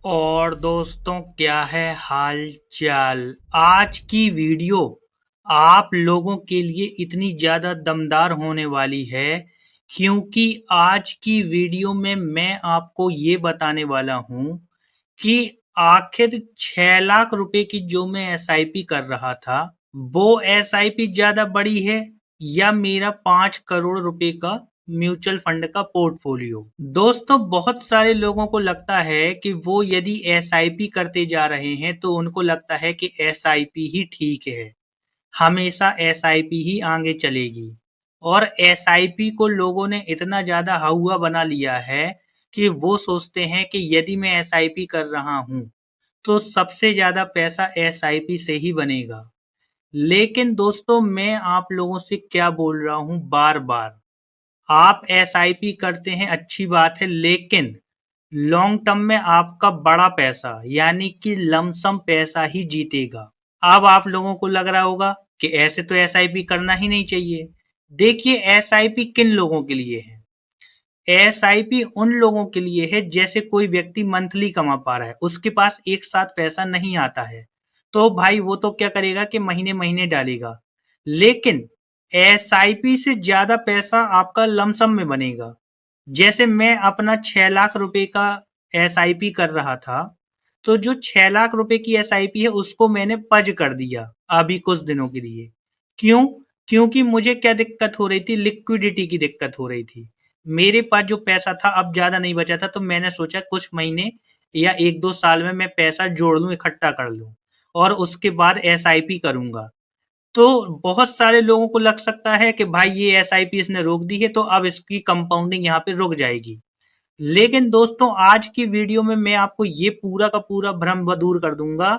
और दोस्तों क्या है हाल चाल। आज की वीडियो आप लोगों के लिए इतनी ज़्यादा दमदार होने वाली है क्योंकि आज की वीडियो में मैं आपको ये बताने वाला हूँ कि आखिर 6 लाख रुपए की जो मैं एसआईपी कर रहा था वो एसआईपी ज़्यादा बड़ी है या मेरा 5 करोड़ रुपए का म्यूचुअल फंड का पोर्टफोलियो। दोस्तों बहुत सारे लोगों को लगता है कि वो यदि एसआईपी करते जा रहे हैं तो उनको लगता है कि एसआईपी ही ठीक है, हमेशा एसआईपी ही आगे चलेगी। और एसआईपी को लोगों ने इतना ज्यादा हवा बना लिया है कि वो सोचते हैं कि यदि मैं एसआईपी कर रहा हूं तो सबसे ज्यादा पैसा एसआईपी से ही बनेगा। लेकिन दोस्तों मैं आप लोगों से क्या बोल रहा हूं बार बार, आप एसआईपी करते हैं अच्छी बात है, लेकिन लॉन्ग टर्म में आपका बड़ा पैसा यानी कि लमसम पैसा ही जीतेगा। अब आप लोगों को लग रहा होगा कि ऐसे तो एसआईपी करना ही नहीं चाहिए। देखिए एसआईपी किन लोगों के लिए है। एसआईपी उन लोगों के लिए है जैसे कोई व्यक्ति मंथली कमा पा रहा है, उसके पास एक साथ पैसा नहीं आता है, तो भाई वो तो क्या करेगा कि महीने महीने डालेगा। लेकिन एसआईपी से ज्यादा पैसा आपका लमसम में बनेगा। जैसे मैं अपना 6 लाख रुपए का एसआईपी कर रहा था, तो जो 6 लाख रुपए की एसआईपी है उसको मैंने पज कर दिया अभी कुछ दिनों के लिए। क्यों? क्योंकि मुझे क्या दिक्कत हो रही थी, लिक्विडिटी की दिक्कत हो रही थी। मेरे पास जो पैसा था अब ज्यादा नहीं बचा था, तो मैंने सोचा कुछ महीने या 1-2 साल में मैं पैसा जोड़ लूं, इकट्ठा कर लूं और उसके बाद एसआईपी करूंगा। तो बहुत सारे लोगों को लग सकता है कि भाई ये एसआईपी इसने रोक दी है तो अब इसकी कंपाउंडिंग यहाँ पे रुक जाएगी। लेकिन दोस्तों आज की वीडियो में मैं आपको ये पूरा का पूरा भ्रम दूर कर दूंगा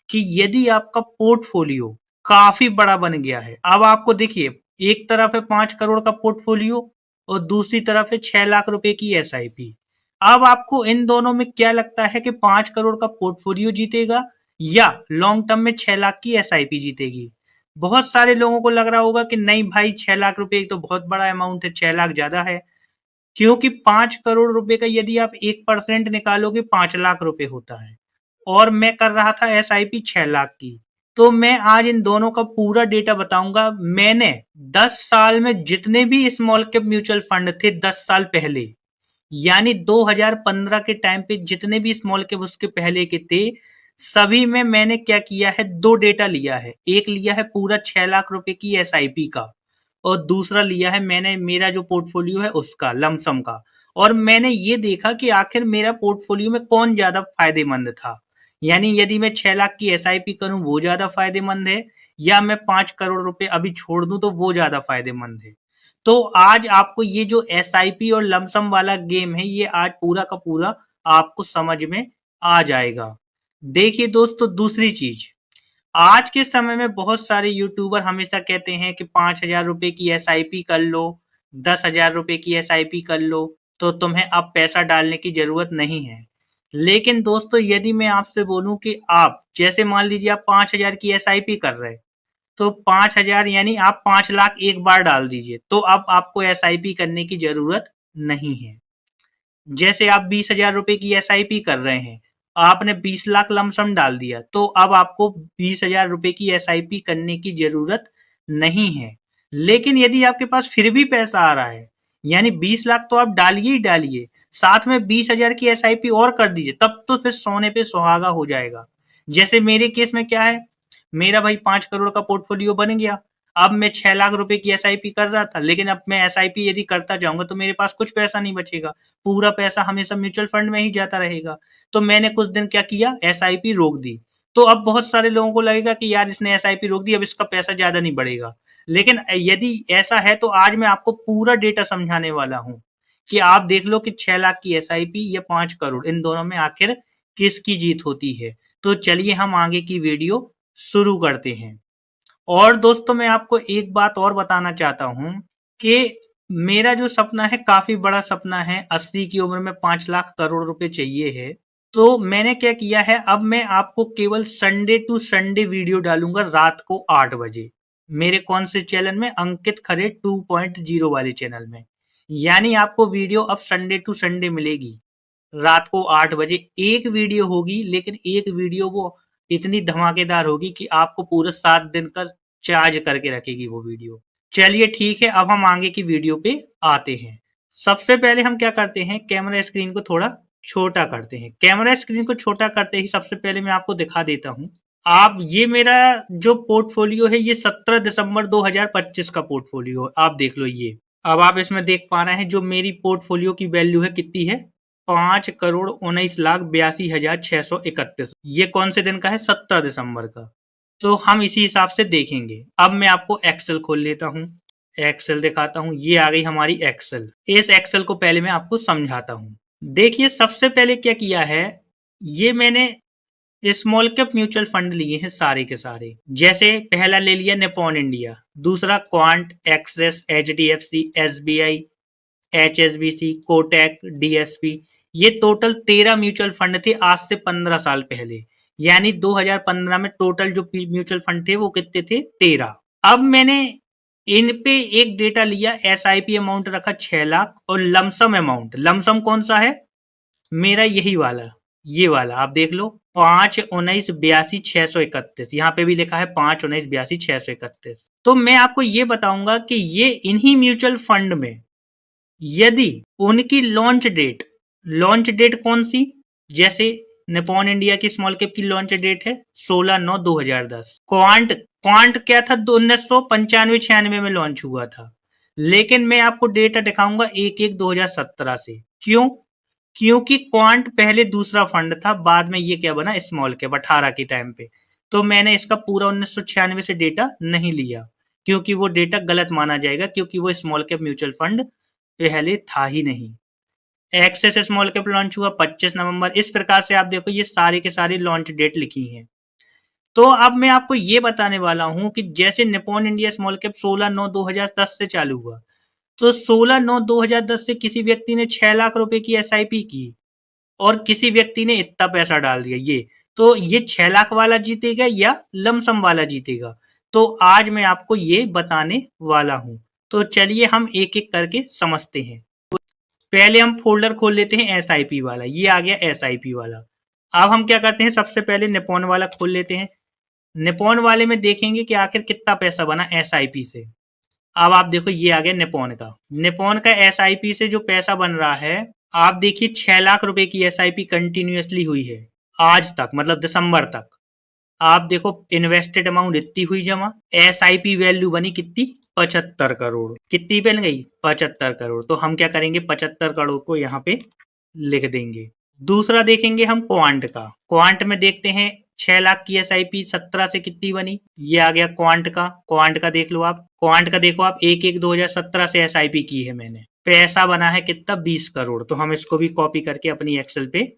कि यदि आपका पोर्टफोलियो काफी बड़ा बन गया है, अब आपको देखिए, एक तरफ है 5 करोड़ का पोर्टफोलियो और दूसरी तरफ है 6 लाख रुपए की एसआईपी। अब आपको इन दोनों में क्या लगता है कि 5 करोड़ का पोर्टफोलियो जीतेगा या लॉन्ग टर्म में 6 लाख की एसआईपी जीतेगी? बहुत सारे लोगों को लग रहा होगा कि नहीं भाई, 6 लाख रुपए तो बहुत बड़ा अमाउंट है, 6 लाख ज्यादा है। क्योंकि 5 करोड़ रुपए का यदि आप 1% निकालोगे 5 लाख रुपए होता है, और मैं कर रहा था एसआईपी 6 लाख की। तो मैं आज इन दोनों का पूरा डेटा बताऊंगा। मैंने 10 साल में जितने भी स्मॉल कैप म्यूचुअल फंड थे 10 साल पहले, यानी 2015 के टाइम पे जितने भी स्मॉल कैप उसके पहले के थे, सभी में मैंने क्या किया है, दो डेटा लिया है। एक लिया है पूरा 6 लाख रुपए की एसआईपी का और दूसरा लिया है मैंने मेरा जो पोर्टफोलियो है उसका लमसम का। और मैंने ये देखा कि आखिर मेरा पोर्टफोलियो में कौन ज्यादा फायदेमंद था, यानी यदि मैं 6 लाख की एसआईपी करूं वो ज्यादा फायदेमंद है या मैं 5 करोड़ रुपए अभी छोड़ दूं तो वो ज्यादा फायदेमंद है। तो आज आपको ये जो एसआईपी और लमसम वाला गेम है ये आज पूरा का पूरा आपको समझ में आ जाएगा। देखिए दोस्तों, दूसरी चीज, आज के समय में बहुत सारे यूट्यूबर हमेशा कहते हैं कि 5,000 रुपए की एसआईपी कर लो, 10,000 रुपए की एसआईपी कर लो, तो तुम्हें अब पैसा डालने की जरूरत नहीं है। लेकिन दोस्तों यदि मैं आपसे बोलूं कि आप जैसे मान लीजिए आप 5,000 की एसआईपी कर रहे, तो 5,000 यानी आप 5 लाख एक बार डाल दीजिए, तो अब आपको एसआईपी करने की जरूरत नहीं है। जैसे आप 20,000 रुपए की एसआईपी कर रहे हैं, आपने 20 लाख लमसम डाल दिया, तो अब आपको 20,000 रुपए की एसआईपी करने की जरूरत नहीं है। लेकिन यदि आपके पास फिर भी पैसा आ रहा है, यानी 20 लाख तो आप डालिए ही डालिए, साथ में 20,000 की एसआईपी और कर दीजिए, तब तो फिर सोने पे सुहागा हो जाएगा। जैसे मेरे केस में क्या है, मेरा भाई 5 करोड़ का पोर्टफोलियो बन गया। अब मैं 6 लाख रुपए की एसआईपी कर रहा था, लेकिन अब मैं एसआईपी यदि करता जाऊंगा तो मेरे पास कुछ पैसा नहीं बचेगा, पूरा पैसा हमेशा म्यूचुअल फंड में ही जाता रहेगा। तो मैंने कुछ दिन क्या किया, एसआईपी रोक दी। तो अब बहुत सारे लोगों को लगेगा कि यार इसने एसआईपी रोक दी, अब इसका पैसा ज्यादा नहीं बढ़ेगा। लेकिन यदि ऐसा है तो आज मैं आपको पूरा डेटा समझाने वाला हूं कि आप देख लो कि 6 लाख की एसआईपी या 5 करोड़, इन दोनों में आखिर किसकी जीत होती है। तो चलिए हम आगे की वीडियो शुरू करते हैं। और दोस्तों मैं आपको एक बात और बताना चाहता हूं कि मेरा जो सपना है काफी बड़ा सपना है, 80 की उम्र में 5 लाख करोड़ रुपए चाहिए है। तो मैंने क्या किया है, अब मैं आपको केवल संडे टू संडे वीडियो डालूंगा रात को 8 बजे, मेरे कौन से चैनल में, अंकित खरे 2.0 वाले चैनल में। यानी आपको वीडियो अब संडे टू संडे मिलेगी, रात को 8 बजे एक वीडियो होगी, लेकिन एक वीडियो वो इतनी धमाकेदार होगी कि आपको पूरे 7 दिन का चार्ज करके रखेगी वो वीडियो। चलिए ठीक है, अब हम आगे की वीडियो पे आते हैं। सबसे पहले हम क्या करते हैं, कैमरा स्क्रीन को थोड़ा छोटा करते हैं। कैमरा स्क्रीन को छोटा करते ही सबसे पहले मैं आपको दिखा देता हूँ। आप ये मेरा जो पोर्टफोलियो है ये 17 दिसंबर 2025 का पोर्टफोलियो है, आप देख लो ये। अब आप इसमें देख पा रहे हैं जो मेरी पोर्टफोलियो की वैल्यू है कितनी है, 5,19,82,631। ये कौन से दिन का है, 17 दिसंबर का। तो हम इसी हिसाब से देखेंगे। अब मैं आपको एक्सेल खोल लेता हूँ, एक्सेल दिखाता हूँ। ये आ गई हमारी एक्सेल। इस एक्सेल को पहले मैं आपको समझाता हूँ। देखिए सबसे पहले क्या किया है, ये मैंने स्मॉल कैप म्यूचुअल फंड लिए हैं सारे के सारे। जैसे पहला ले लिया निपॉन इंडिया, दूसरा Quant, Axis, HDFC, SBI, HSBC, Kotak, DSP. ये टोटल 13 म्यूचुअल फंड थे आज से 15 साल पहले। यानी 2015 में टोटल जो म्यूचुअल फंड थे वो कितने थे, 13। अब मैंने इन पे एक डेटा लिया, एसआईपी अमाउंट रखा 6 लाख और लमसम अमाउंट, लमसम कौन सा है मेरा, यही वाला, ये वाला आप देख लो, 5,19,82,631। यहाँ पे भी लिखा है 5,19,82,631। तो मैं आपको ये बताऊंगा कि ये इन्हीं म्यूचुअल फंड में यदि उनकी लॉन्च डेट कौन सी, जैसे निपॉन इंडिया की स्मॉल कैप की लॉन्च डेट है 16/9/2010। क्वांट क्या था, 1995-96 में लॉन्च हुआ था। लेकिन मैं आपको डेटा दिखाऊंगा 1/1/2017 से। क्यों, क्योंकि क्वांट पहले दूसरा फंड था, बाद में ये क्या बना, स्मॉल कैप 18 के टाइम पे। तो मैंने इसका पूरा 1996 से डेटा नहीं लिया, क्योंकि वो डेटा गलत माना जाएगा, क्योंकि वो स्मॉल कैप म्यूचुअल फंड पहले था ही नहीं। एक्सेस स्मॉल कैप लॉन्च हुआ 25 नवंबर। इस प्रकार से आप देखो ये सारे के सारे लॉन्च डेट लिखी हैं। तो अब मैं आपको ये बताने वाला हूं कि जैसे निपॉन इंडिया स्मॉल कैप 16/9/2010 से चालू हुआ, तो 16/9/2010 से किसी व्यक्ति ने 6 लाख रुपए की एसआईपी की और किसी व्यक्ति ने इतना पैसा डाल दिया। ये तो ये 6 लाख वाला जीतेगा या लमसम वाला जीतेगा, तो आज मैं आपको ये बताने वाला हूं। तो चलिए हम एक एक करके समझते हैं। पहले हम फोल्डर खोल लेते हैं एसआईपी वाला, ये आ गया एसआईपी वाला। अब हम क्या करते हैं, सबसे पहले निपॉन वाला खोल लेते हैं। निपॉन वाले में देखेंगे कि आखिर कितना पैसा बना एसआईपी से। अब आप देखो ये आ गया निपॉन का एसआईपी से जो पैसा बन रहा है, आप देखिए 6 लाख रुपए की एसआईपी कंटिन्यूअसली हुई है आज तक, मतलब दिसंबर तक। आप देखो इन्वेस्टेड अमाउंट इतनी हुई जमा, एसआईपी वैल्यू बनी कितनी, 75 करोड़। कितनी बन गई, 75 करोड़। तो हम क्या करेंगे, 75 करोड़ को यहाँ पे लिख देंगे। दूसरा देखेंगे हम क्वांट का। क्वांट में देखते हैं 6 लाख की एसआईपी 17 से कितनी बनी, ये आ गया क्वांट का देख लो आप। क्वांट का देखो आप, 1/1/2017 से एसआईपी की है मैंने, पैसा बना है कितना, 20 करोड़। तो हम इसको भी कॉपी करके अपनी एक्सेल पे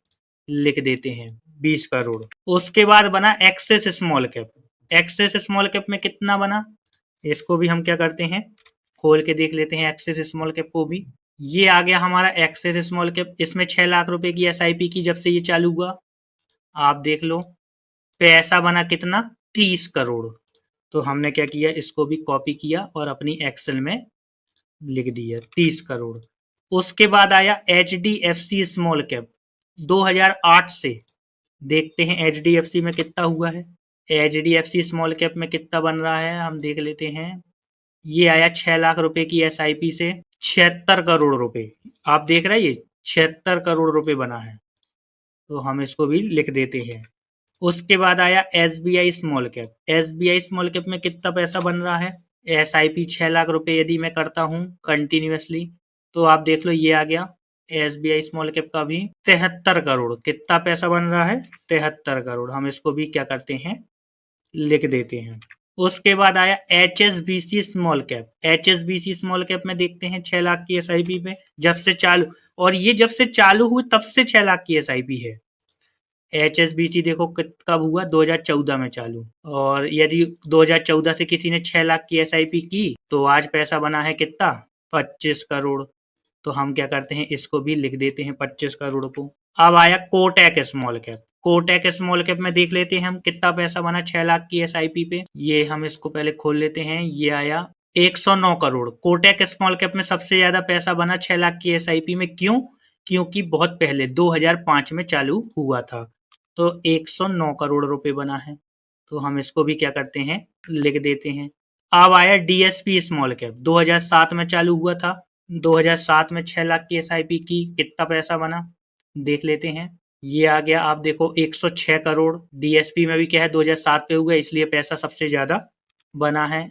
लिख देते हैं, 20 करोड़। उसके बाद बना Axis small cap. Axis small cap में कितना बना, इसको भी हम क्या करते हैं, खोल के देख लेते हैं एक्सेस स्मॉल कैप को भी। ये आ गया हमारा एक्सेस स्मॉल कैप। इसमें 6 लाख रुपए की एसआईपी की जब से ये चालू हुआ, आप देख लो पैसा बना कितना, 30 करोड़। तो हमने क्या किया, इसको भी कॉपी किया और अपनी एक्सेल में लिख दिया 30 करोड़। उसके बाद आया एचडीएफसी स्मॉल कैप 2008 से। देखते हैं एचडीएफसी में कितना हुआ है। एचडीएफसी स्मॉल कैप में कितना बन रहा है हम देख लेते हैं। ये आया 6 लाख रुपए की एसआईपी से 76 करोड़ रुपए। आप देख रहे हैं ये 76 करोड़ रुपए बना है, तो हम इसको भी लिख देते हैं। उसके बाद आया SBI small cap. SBI small cap में कितना पैसा बन रहा है, एसआईपी 6 लाख रुपए यदि मैं करता हूँ कंटिन्यूअसली, तो आप देख लो ये आ गया एसबीआई स्मॉल कैप का भी 73 करोड़। कितना पैसा बन रहा है, 73 करोड़। हम इसको भी क्या करते हैं, लिख देते हैं। उसके बाद आया HSBC small cap. HSBC small cap में देखते हैं 6 लाख की एसआईपी पे जब से चालू, और ये जब से चालू हुई तब से 6 लाख की एसआईपी है। एचएसबीसी देखो कब हुआ, 2014 में चालू। और यदि 2014 से किसी ने 6 लाख की एसआईपी की तो आज पैसा बना है कितना, 25 करोड़। तो हम क्या करते हैं, इसको भी लिख देते हैं 25 करोड़ को। अब आया Kotak small cap. Kotak small cap में देख लेते हैं हम कितना पैसा बना 6 लाख की एसआईपी पे। ये हम इसको पहले खोल लेते हैं। ये आया 109 करोड़। कोटक स्मॉल कैप में सबसे ज्यादा पैसा बना 6 लाख की एसआईपी में। क्यों, क्योंकि बहुत पहले 2005 में चालू हुआ था। तो 109 करोड़ रुपए बना है। तो हम इसको भी क्या करते हैं, लिख देते हैं। अब आया डीएसपी स्मॉल कैप, 2007 में चालू हुआ था। 2007 में 6 लाख की एसआईपी की, कितना पैसा बना देख लेते हैं। ये आ गया, आप देखो 106 करोड़। डीएसपी में भी क्या है, 2007 पे हुआ, इसलिए पैसा सबसे ज्यादा बना है,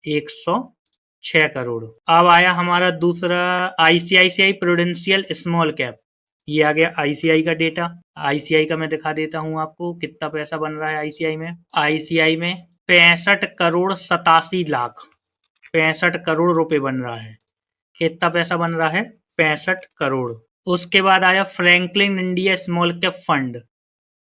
106 करोड़। अब आया हमारा दूसरा आईसीआईसीआई प्रूडेंशियल स्मॉल कैप। ये आ गया आईसीआई का डेटा। आईसीआई का मैं दिखा देता हूँ आपको कितना पैसा बन रहा है आईसीआई में। आईसीआई में 65 करोड़ 87 लाख, 65 करोड़ रुपए बन रहा है। कितना पैसा बन रहा है, 65 करोड़। उसके बाद आया Franklin India small cap fund.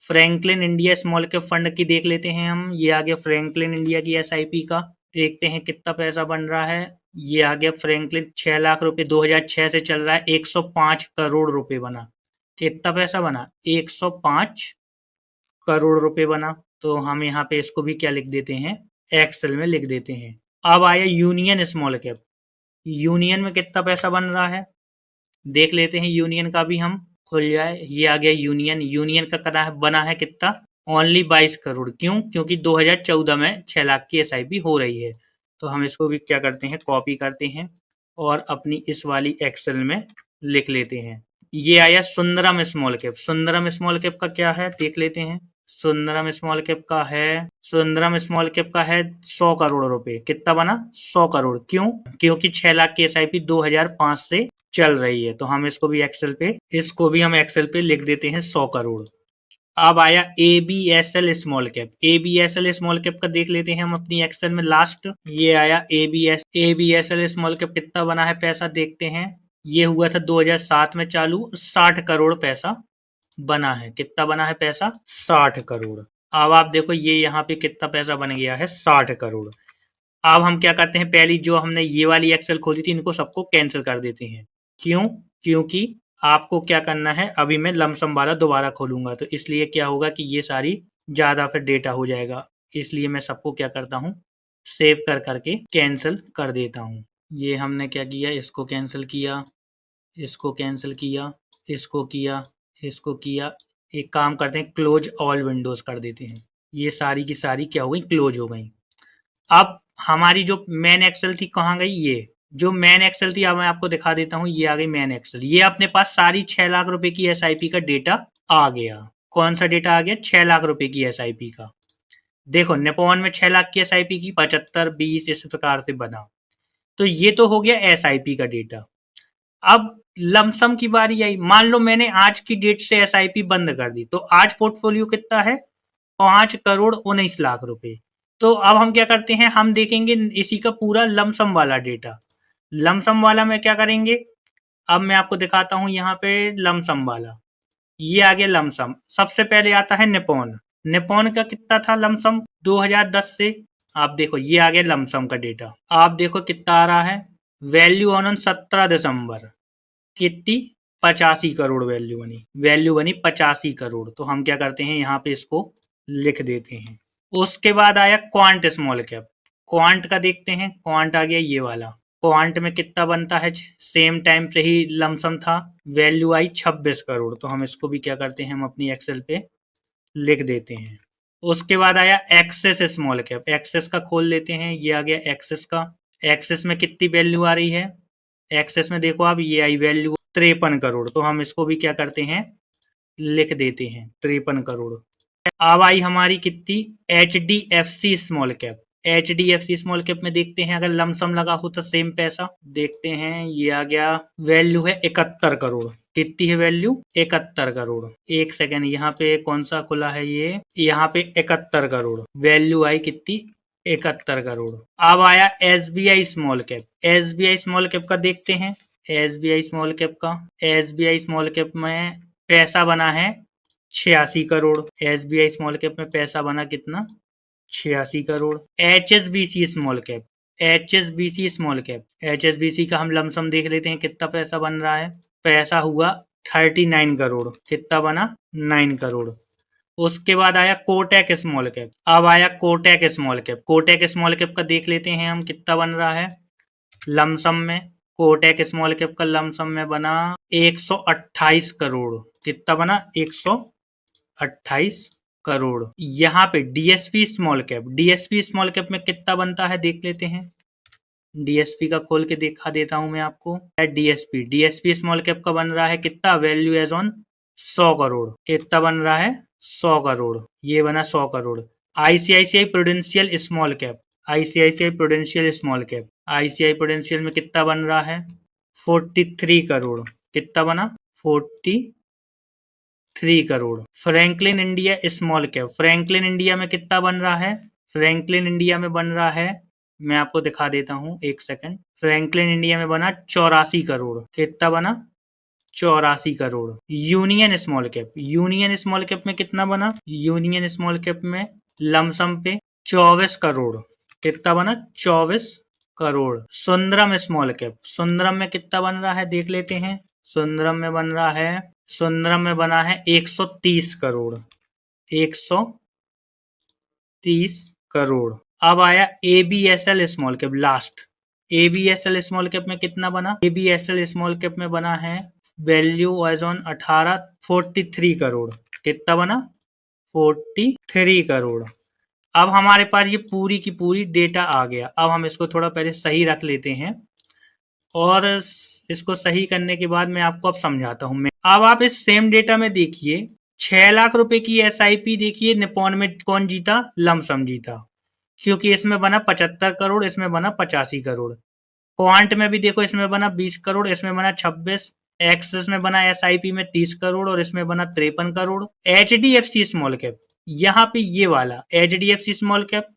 Franklin India small cap fund की देख लेते हैं हम। ये आ गया फ्रैंकलिन इंडिया की एसआईपी का, देखते हैं कितना पैसा बन रहा है। ये आ गया फ्रैंकलिन, 6 लाख रुपए 2006 से चल रहा है, 105 करोड़ रुपए बना। कितना पैसा बना, 105 करोड़ रुपए बना। तो हम यहाँ पे इसको भी क्या लिख देते हैं, एक्सेल में लिख देते हैं। अब आया यूनियन स्मॉल कैप। यूनियन में कितना पैसा बन रहा है देख लेते हैं। यूनियन का भी हम खुल जाए। ये आ गया यूनियन। यूनियन का बना है कितना, ओनली 22 करोड़। क्यों, क्योंकि 2014 में 6 लाख की एसआईपी हो रही है। तो हम इसको भी क्या करते हैं, कॉपी करते हैं और अपनी इस वाली एक्सेल में लिख लेते हैं। ये आया Sundaram small cap. Sundaram small cap का क्या है देख लेते हैं। सुंदरम स्मॉल कैप का है, सुंदरम स्मॉल कैप का है 100 करोड़ रुपए। कितना बना, 100 करोड़। क्यों, क्योंकि 6 लाख की एसआईपी 2005 से चल रही है। तो हम इसको भी एक्सेल पे लिख देते हैं 100 करोड़। अब आया ABSL small cap. ABSL small cap का देख लेते हैं हम अपनी एक्सेल में लास्ट। ये आया एबीएसएल स्मॉल कैप, कितना बना है पैसा देखते हैं। ये हुआ था 2007 में चालू, 60 करोड़ पैसा बना है। कितना बना है पैसा, 60 करोड़। अब आप देखो ये यहाँ पे कितना पैसा बन गया है, 60 करोड़। अब हम क्या करते हैं, पहली जो हमने ये वाली एक्सेल खोली थी, इनको सबको कैंसिल कर देते हैं। क्यों, क्योंकि आपको क्या करना है, अभी मैं लमसम वाला दोबारा खोलूंगा, तो इसलिए क्या होगा कि ये सारी ज्यादा फिर डेटा हो जाएगा। इसलिए मैं सबको क्या करता हूँ, सेव कर करके कैंसिल कर देता हूँ। ये हमने क्या किया, इसको कैंसिल किया, इसको कैंसिल किया, इसको किया, इसको किया। एक काम करते हैं, क्लोज ऑल विंडोज कर देते हैं। ये सारी की सारी क्या हो गई, क्लोज हो गई। अब हमारी जो मेन एक्सेल थी कहाँ गई, ये जो मेन एक्सेल थी, अब मैं आपको दिखा देता हूँ। ये आ गई मेन एक्सेल। ये अपने पास सारी 6 लाख रुपए की एसआईपी का डेटा आ गया। कौन सा डेटा आ गया, 6 लाख रुपए की एसआईपी का। देखो निपॉन में 6 लाख की एसआईपी की, 75 20 इस प्रकार से बना। तो ये तो हो गया एसआईपी का डेटा। अब लमसम की बारी आई। मान लो मैंने आज की डेट से एसआईपी बंद कर दी, तो आज पोर्टफोलियो कितना है, 5 करोड़ 19 लाख रुपए। तो अब हम क्या करते हैं, हम देखेंगे इसी का पूरा लमसम वाला डेटा। लमसम वाला में क्या करेंगे, अब मैं आपको दिखाता हूं यहाँ पे लमसम वाला। ये आ गया लमसम। सबसे पहले आता है निपॉन। निपॉन का कितना था लमसम 2010 से, आप देखो ये आ गया लमसम का डेटा। आप देखो कितना आ रहा है, वैल्यू ऑन 17 दिसंबर कितनी, 85 करोड़ वैल्यू बनी 85 करोड़। तो हम क्या करते हैं, यहाँ पे इसको लिख देते हैं। उसके बाद आया क्वांट स्मॉल कैप। क्वांट का देखते हैं, क्वांट आ गया ये वाला। क्वांट में कितना बनता है, सेम टाइम पे ही लमसम था, वैल्यू आई 26 करोड़। तो हम इसको भी क्या करते हैं, हम अपनी एक्सेल पे लिख देते हैं। उसके बाद आया एक्सेस स्मॉल कैप। एक्सेस का खोल लेते हैं, ये आ गया एक्सेस का। एक्सेस में कितनी वैल्यू आ रही है, एक्सेस में देखो आप, ये आई वैल्यू 53 करोड़। तो हम इसको भी क्या करते हैं, लिख देते हैं 53 करोड़। अब आई हमारी कितनी, H D F C small cap. H D F C small cap में देखते हैं, अगर लमसम लगा हो तो सेम पैसा देखते हैं। ये आ गया, वैल्यू है 71 करोड़। कितनी है वैल्यू, 71 करोड़। एक सेकेंड, यहाँ पे कौन सा खुला है, ये यहाँ पे 71 करोड़ वैल्यू आई कितनी, 71 करोड़। अब आया S B I small cap. S B I small cap का देखते हैं। S B I small cap का, S B I small cap में पैसा बना है 86 crore. S B I small cap में पैसा बना कितना, 86 crore. H S B C small cap. H S B C small cap, H S B C का हम लमसम देख लेते हैं कितना पैसा बन रहा है। पैसा हुआ 39 करोड़। कितना बना, 9 करोड़। उसके बाद आया कोटेक स्मॉल कैप। अब आया Kotak small cap. Kotak small cap का देख लेते हैं हम कितना बन रहा है लमसम में। कोटक स्मॉल कैप का लमसम में बना 128 करोड़। कितना बना? 128 करोड़। यहाँ पे डीएसपी स्मॉल कैप में कितना बनता है देख लेते हैं। डीएसपी का खोल के दिखा देता हूं मैं आपको। डीएसपी स्मॉल कैप का बन रहा है कितना? Value as on 100 crore. कितना बन रहा है? 100 करोड़। ये बना 100 crore. ICICI Prudential small cap ICI Prudential में कितना बन रहा है? 43 करोड़। कितना बना? 43 crore. Franklin India small cap में कितना बन रहा है? फ्रैंकलिन इंडिया में बन रहा है, मैं आपको दिखा देता हूं, एक सेकंड। फ्रैंकलिन इंडिया में बना 84 करोड़। कितना बना? 84 करोड़। यूनियन स्मॉल कैप में कितना बना? यूनियन स्मॉल कैप में लमसम पे 24 करोड़। कितना बना? 24 करोड़। सुंदरम में कितना बन रहा है देख लेते हैं। सुंदरम में बना है 130 करोड़। 130 करोड़। अब आया ABSL small cap last. ABSL small cap में कितना बना? एबीएसएल स्मॉल कैप में बना है वैल्यू एज ऑन 43 करोड़। कितना बना? 43 करोड़। अब हमारे पास ये पूरी की पूरी डेटा आ गया। अब हम इसको थोड़ा पहले सही रख लेते हैं और इसको सही करने के बाद मैं आपको अब समझाता हूं। अब आप इस सेम डेटा में देखिए, 6 लाख रुपए की एसआईपी देखिए निपॉन में कौन जीता? लमसम जीता, क्योंकि इसमें बना 75 करोड़, इसमें बना 85 करोड़। क्वांट में भी देखो, इसमें बना 20 करोड़, इसमें बना 26। एक्सिस में बना एसआईपी में 30 करोड़ और इसमें बना 53 करोड़। एचडीएफसी स्मॉल कैप, यहाँ पे ये वाला एचडीएफसी स्मॉल कैप,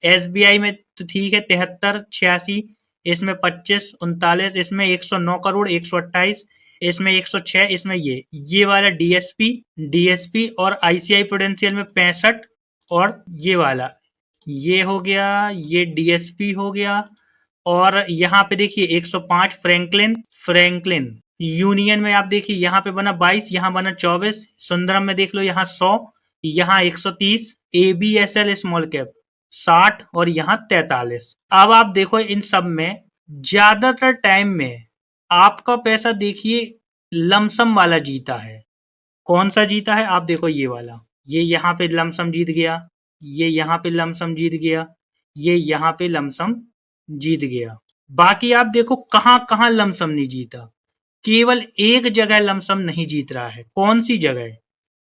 एसबीआई में तो ठीक है 73, 86, इसमें 25, 39, इसमें 109 करोड़, 128, इसमें 106, इसमें ये वाला डीएसपी और आईसीआई प्रूडेंशियल में 65 और ये वाला ये हो गया, ये डीएसपी हो गया। और यहाँ पे देखिए 105 फ्रैंकलिन यूनियन में आप देखिए यहाँ पे बना 22, यहाँ बना 24। सुंदरम में देख लो यहाँ 100, यहाँ 130। एबीएसएल स्मॉल कैप 60 और यहाँ 43। अब आप देखो इन सब में ज्यादातर टाइम में आपका पैसा देखिए लमसम वाला जीता है। कौन सा जीता है? आप देखो ये वाला, ये यहाँ पे लमसम जीत गया, ये यहाँ पे लमसम जीत गया, ये यहाँ पे लमसम जीत गया। बाकी आप देखो कहां कहां लमसम नहीं जीता, केवल एक जगह लमसम नहीं जीत रहा है। कौन सी जगह?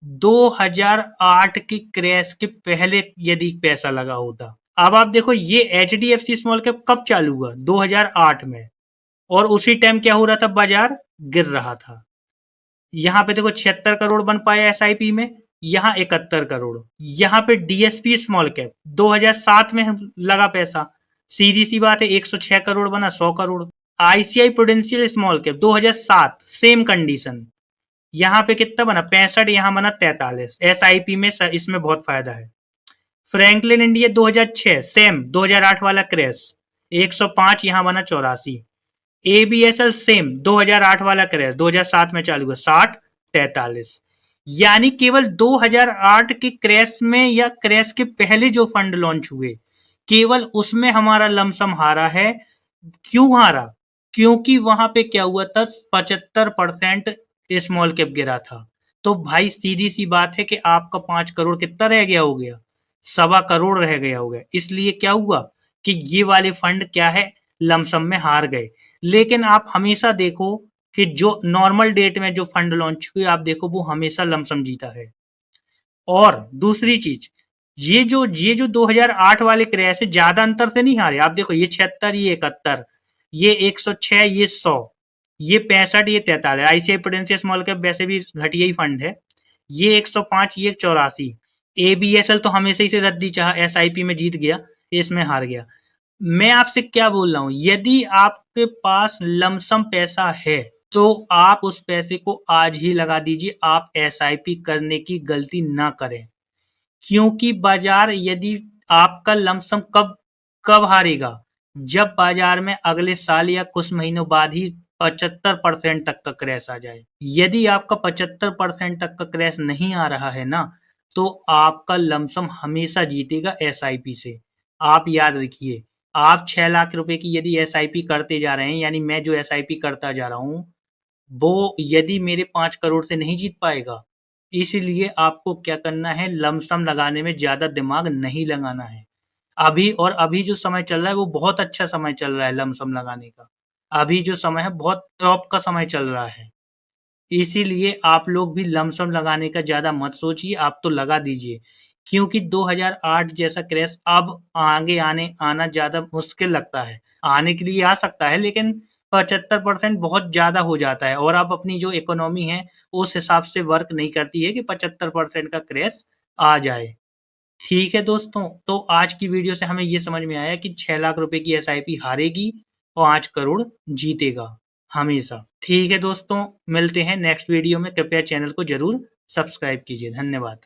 2008 के क्रैश के पहले यदि पैसा लगा होता। अब आप देखो ये एचडीएफसी स्मॉल कैप कब चालू हुआ? 2008 में, और उसी टाइम क्या हो रहा था? बाजार गिर रहा था। यहाँ पे देखो 76 करोड़ बन पाया एसआईपी में, यहाँ 71 करोड़। यहाँ पे डीएसपी स्मॉल कैप 2007 में लगा पैसा, सीधी सी बात है 106 करोड़ बना, 100 crore. ICI prudential small cap 2007 same condition, यहाँ पे कितना बना? 65, यहाँ बना 43। एसआईपी में इसमें बहुत फायदा है। फ्रैंकलिन इंडिया 2006 सेम 2008 वाला क्रैश, 105, यहाँ बना 84। एबीएसएल सेम 2008 वाला क्रैश, 2007 में चालू हुआ, 60, 43। यानी केवल 2008 के क्रैश में या क्रैश के पहले जो फंड लॉन्च हुए, केवल उसमें हमारा लमसम हारा है। क्यों हारा? क्योंकि वहां पे क्या हुआ था? 75% स्मॉल कैप गिरा था। तो भाई सीधी सी बात है कि आपका 5 करोड़ कितना रह गया हो गया? 1.25 करोड़ रह गया हो गया। इसलिए क्या हुआ कि ये वाले फंड क्या है? लमसम में हार गए। लेकिन आप हमेशा देखो कि जो नॉर्मल डेट में जो फंड लॉन्च हुए, आप देखो वो हमेशा लमसम जीता है। और दूसरी चीज, ये जो 2008 वाले क्रैश है, ज्यादा अंतर से नहीं हारे। आप देखो ये 76, ये 71, ये 106, ये 100, ये 65, ये 43। आईसीआई प्रूडेंशियल स्मॉल कैप वैसे भी घटिया ही फंड है। ये 105, ये 84। एबीएसएल तो हमेशा ही से रद्दी चाह, एसआईपी में जीत गया, इसमें हार गया। मैं आपसे क्या बोल रहा हूं, यदि आपके पास लमसम पैसा है तो आप उस पैसे को आज ही लगा दीजिए। आप एसआईपी करने की गलती ना करें, क्योंकि बाजार यदि आपका लमसम कब हारेगा? जब बाजार में अगले साल या कुछ महीनों बाद ही 75% तक का क्रैश आ जाए। यदि आपका 75% तक का क्रैश नहीं आ रहा है ना, तो आपका लमसम हमेशा जीतेगा एसआईपी से। आप याद रखिए, आप 6 लाख रुपए की यदि एसआईपी करते जा रहे हैं, यानी मैं जो एसआईपी करता जा रहा हूँ, वो यदि मेरे 5 करोड़ से नहीं जीत पाएगा, इसलिए आपको क्या करना है, लमसम लगाने में ज़्यादा दिमाग नहीं लगाना है। अभी जो समय चल रहा है वो बहुत अच्छा समय चल रहा है लमसम लगाने का। अभी जो समय है बहुत टॉप का समय चल रहा है। इसीलिए आप लोग भी लमसम लगाने का ज़्यादा मत सोचिए, आप तो लगा दीजिए। क्योंकि 2008 जैसा क्रैश अब आगे आना ज़्यादा मुश्किल लगता है। आने के लिए आ सकता है, लेकिन 75% बहुत ज़्यादा हो जाता है और अब अपनी जो इकोनॉमी है उस हिसाब से वर्क नहीं करती है कि 75% का क्रैश आ जाए। ठीक है दोस्तों, तो आज की वीडियो से हमें ये समझ में आया कि 6 लाख रुपए की एसआईपी हारेगी, 5 करोड़ जीतेगा हमेशा। ठीक है दोस्तों, मिलते हैं नेक्स्ट वीडियो में। कृपया चैनल को ज़रूर सब्सक्राइब कीजिए। धन्यवाद।